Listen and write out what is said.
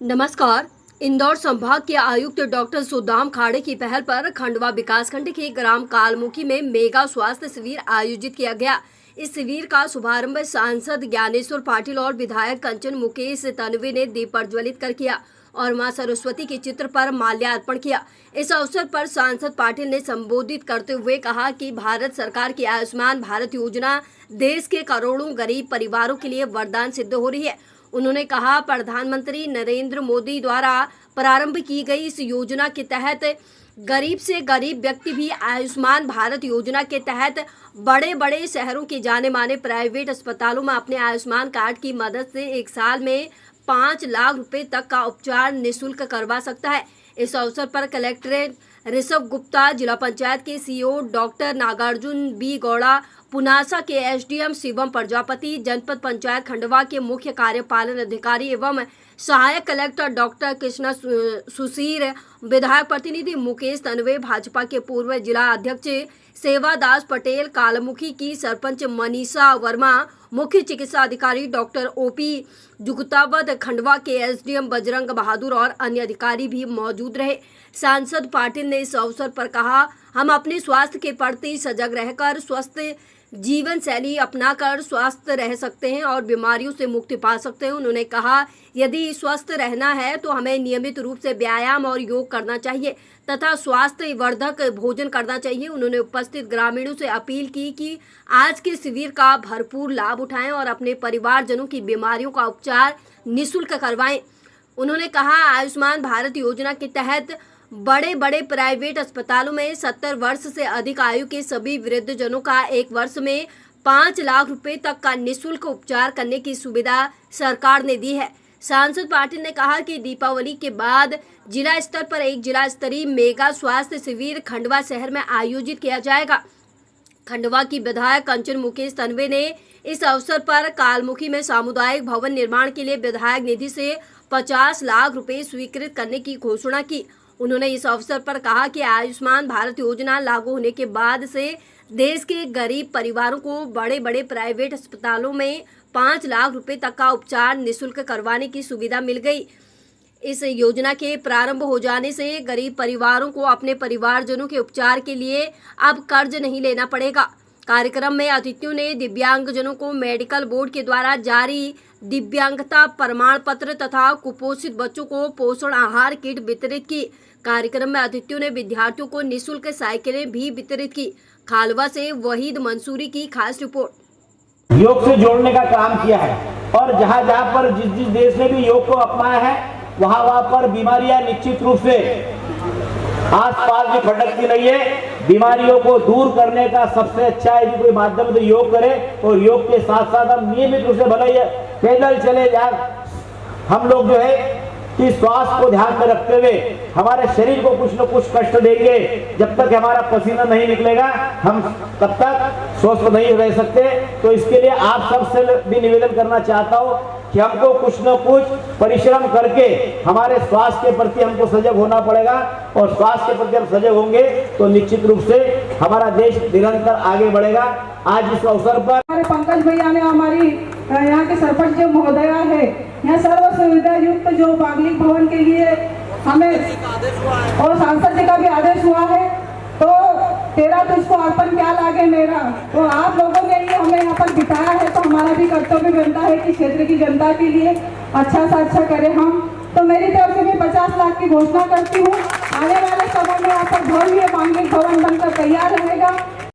नमस्कार। इंदौर संभाग के आयुक्त डॉक्टर सुदाम खाड़े की पहल पर खंडवा विकासखंड के ग्राम कालमुखी में मेगा स्वास्थ्य शिविर आयोजित किया गया। इस शिविर का शुभारंभ सांसद ज्ञानेश्वर पाटिल और विधायक कंचन मुकेश तन्वी ने दीप प्रज्वलित कर किया और मां सरस्वती के चित्र पर माल्यार्पण किया। इस अवसर पर सांसद पाटिल ने संबोधित करते हुए कहा कि भारत सरकार की आयुष्मान भारत योजना देश के करोड़ों गरीब परिवारों के लिए वरदान सिद्ध हो रही है। उन्होंने कहा, प्रधानमंत्री नरेंद्र मोदी द्वारा प्रारंभ की गई इस योजना के तहत गरीब से गरीब व्यक्ति भी आयुष्मान भारत योजना के तहत बड़े बड़े शहरों के जाने माने प्राइवेट अस्पतालों में अपने आयुष्मान कार्ड की मदद से एक साल में 5 लाख रुपए तक का उपचार निःशुल्क करवा सकता है। इस अवसर पर कलेक्टर ऋषभ गुप्ता, जिला पंचायत के CEO doctor Nagarjun B Gowda, Punasa के एसडीएम शिवम प्रजापति, जनपद पंचायत खंडवा के मुख्य कार्यपालन अधिकारी एवं सहायक कलेक्टर डॉक्टर कृष्णा सुशीर, विधायक प्रतिनिधि मुकेश तन्वे, भाजपा के पूर्व जिला अध्यक्ष सेवादास पटेल, कालमुखी की सरपंच मनीषा वर्मा, मुख्य चिकित्सा अधिकारी डॉक्टर ओपी जुगतावत, खंडवा के एसडीएम बजरंग बहादुर और अन्य अधिकारी भी मौजूद रहे। सांसद पाटिल ने इस अवसर पर कहा, हम अपने स्वास्थ्य के प्रति सजग रहकर स्वस्थ जीवन शैली अपनाकर स्वस्थ रह सकते हैं और बीमारियों से मुक्ति पा सकते हैं। उन्होंने कहा, यदि स्वस्थ रहना है तो हमें नियमित रूप से व्यायाम और योग करना चाहिए तथा स्वास्थ्य वर्धक भोजन करना चाहिए। उन्होंने उपस्थित ग्रामीणों से अपील की कि आज के शिविर का भरपूर लाभ उठाएं और अपने परिवारजनों की बीमारियों का उपचार निःशुल्क करवाएं। उन्होंने कहा, आयुष्मान भारत योजना के तहत बड़े बड़े प्राइवेट अस्पतालों में 70 वर्ष से अधिक आयु के सभी वृद्धजनों का एक वर्ष में 5 लाख रुपए तक का निःशुल्क उपचार करने की सुविधा सरकार ने दी है। सांसद पाटिल ने कहा कि दीपावली के बाद जिला स्तर पर एक जिला स्तरीय मेगा स्वास्थ्य शिविर खंडवा शहर में आयोजित किया जाएगा। खंडवा की विधायक कंचन मुकेश तन्वे ने इस अवसर पर कालमुखी में सामुदायिक भवन निर्माण के लिए विधायक निधि से 50 लाख रुपए स्वीकृत करने की घोषणा की। उन्होंने इस अवसर पर कहा कि आयुष्मान भारत योजना लागू होने के बाद से देश के गरीब परिवारों को बड़े बड़े प्राइवेट अस्पतालों में 5 लाख रुपए तक का उपचार निःशुल्क करवाने की सुविधा मिल गई। इस योजना के प्रारंभ हो जाने से गरीब परिवारों को अपने परिवारजनों के उपचार के लिए अब कर्ज नहीं लेना पड़ेगा। कार्यक्रम में अतिथियों ने दिव्यांगजनों को मेडिकल बोर्ड के द्वारा जारी दिव्यांगता प्रमाण पत्र तथा कुपोषित बच्चों को पोषण आहार किट वितरित की। कार्यक्रम में अतिथियों ने विद्यार्थियों को निःशुल्क साइकिलें भी वितरित की। खालवा से वहीद मंसूरी की खास रिपोर्ट। योग से जोड़ने का काम किया है और जहाँ जहाँ पर जिस देश ने भी योग को अपनाया है वहाँ पर बीमारियां निश्चित रूप से आसपास भी भटकती नहीं है। बीमारियों को दूर करने का सबसे अच्छा यदि कोई माध्यम तो योग करे और योग के साथ साथ हम नियमित रूप से भले पैदल चले जाए, हम लोग जो है कि स्वास्थ्य को ध्यान में रखते हुए हमारे शरीर को कुछ न कुछ कष्ट देंगे। जब तक हमारा पसीना नहीं निकलेगा हम तब तक स्वस्थ नहीं रह सकते। तो इसके लिए आप सबसे भी निवेदन करना चाहता हूँ कि हमको कुछ न कुछ परिश्रम करके हमारे स्वास्थ्य के प्रति हमको सजग होना पड़ेगा और स्वास्थ्य के प्रति हम सजग होंगे तो निश्चित रूप से हमारा देश निरंतर आगे बढ़ेगा। आज इस अवसर पर हमारे पंकज भैया ने, हमारी यहाँ के सरपंच जो महोदया है, यहाँ सर्व सुविधा युक्त जो बागलिक भवन के लिए हमें और सांसद जी का भी आदेश हुआ है, तो तेरा तुझको अर्पण क्या लागे मेरा, तो आप लोगों ने ही हमें यहाँ पर बिठाया है तो हमारा भी कर्तव्य बनता है कि क्षेत्र की जनता के लिए अच्छा से अच्छा करें हम। तो मेरी तरफ से मैं 50 लाख की घोषणा करती हूँ। आने वाले समय में यहाँ पर भव्य बागलिक भवन बनकर तैयार रहेगा।